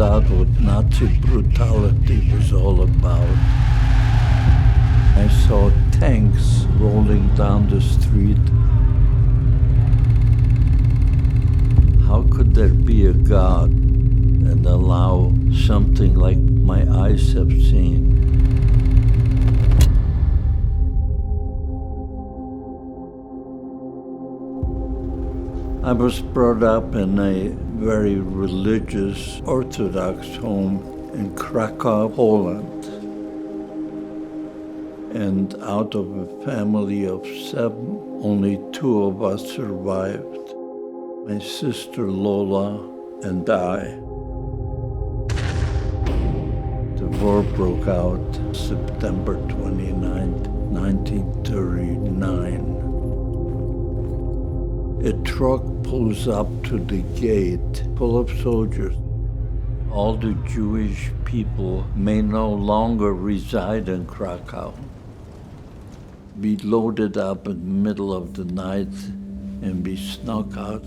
found out what Nazi brutality was all about. I saw tanks rolling down the street. How could there be a God and allow something like my eyes have seen? I was brought up in a very religious Orthodox home in Krakow, Poland. And out of a family of 7, only 2 of us survived. My sister Lola and I. The war broke out September 29, 1939. A truck pulls up to the gate full of soldiers. All the Jewish people may no longer reside in Krakow. We loaded up in the middle of the night and we snuck out.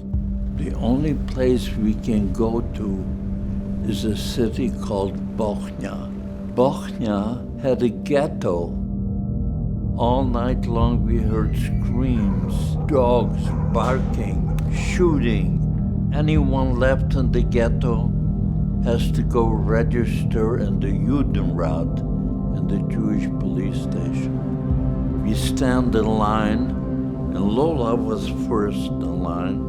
The only place we can go to is a city called Bochnia. Bochnia had a ghetto. All night long we heard screams, dogs barking, shooting. Anyone left in the ghetto has to go register in the Judenrat, in the Jewish police station. We stand in line, and Lola was first in line.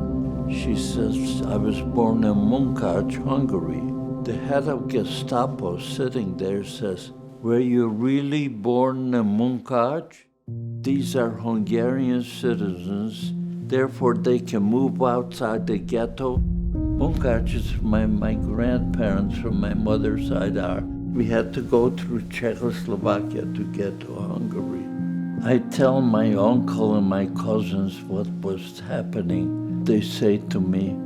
She says, I was born in Munkacs, Hungary. The head of Gestapo sitting there says, were you really born in Munkacs? These are Hungarian citizens, therefore they can move outside the ghetto. Munkacs is my grandparents from my mother's side are. We had to go through Czechoslovakia to get to Hungary. I tell my uncle and my cousins what was happening. They say to me,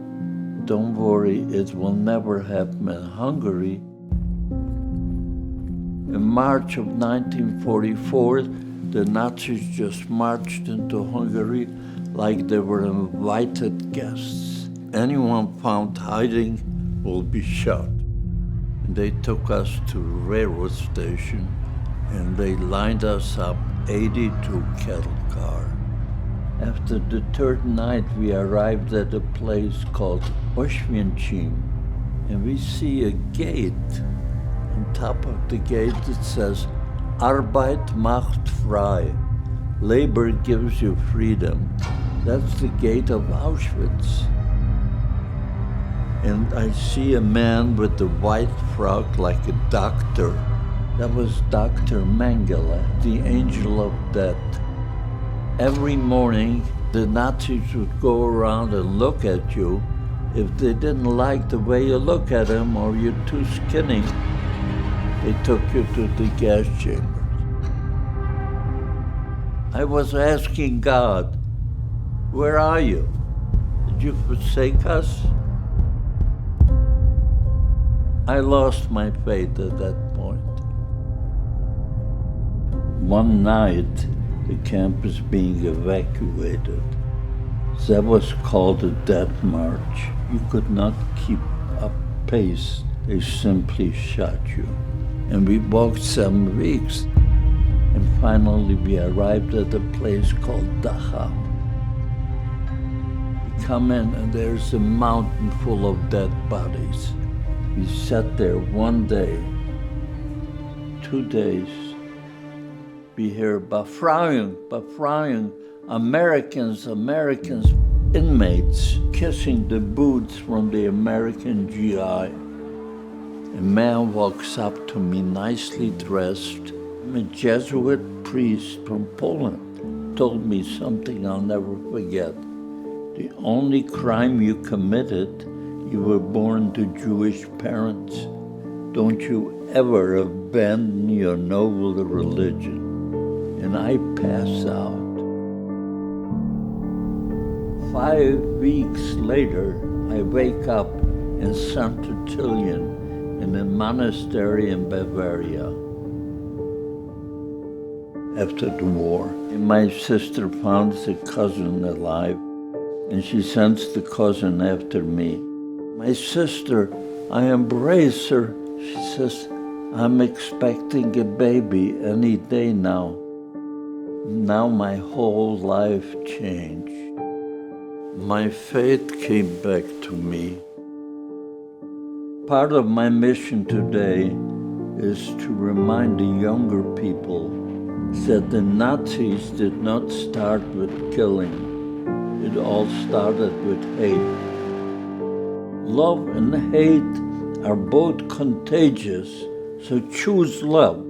don't worry, it will never happen in Hungary. In March of 1944, the Nazis just marched into Hungary like they were invited guests. Anyone found hiding will be shot. And they took us to a railroad station and they lined us up 82 cattle car. After the 3rd night, we arrived at a place called Oświęcim, and we see a gate. On top of the gate it says, Arbeit macht frei. Labor gives you freedom. That's the gate of Auschwitz. And I see a man with a white frock like a doctor. That was Dr. Mengele, the angel of death. Every morning, the Nazis would go around and look at you. If they didn't like the way you look at them or you're too skinny, they took you to the gas chambers. I was asking God, where are you? Did you forsake us? I lost my faith at that point. One night, the camp was being evacuated. That was called a death march. You could not keep up pace. They simply shot you. And we walked 7 weeks. And finally we arrived at a place called Dachau. We come in and there's a mountain full of dead bodies. We sat there 1 day, 2 days. We hear Befreiung, Befreiung, Americans, inmates kissing the boots from the American GI. A man walks up to me, nicely dressed. I'm a Jesuit priest from Poland. Told me something I'll never forget. The only crime you committed, you were born to Jewish parents. Don't you ever abandon your noble religion. And I pass out. 5 weeks later, I wake up in St. Tertullian in a monastery in Bavaria. After the war, and my sister found a cousin alive, and she sends the cousin after me. My sister I embrace her. She says, I'm expecting a baby any day now. Now my whole life changed. My faith came back to me. Part of my mission today is to remind the younger people that the Nazis did not start with killing. It all started with hate. Love and hate are both contagious, so choose love.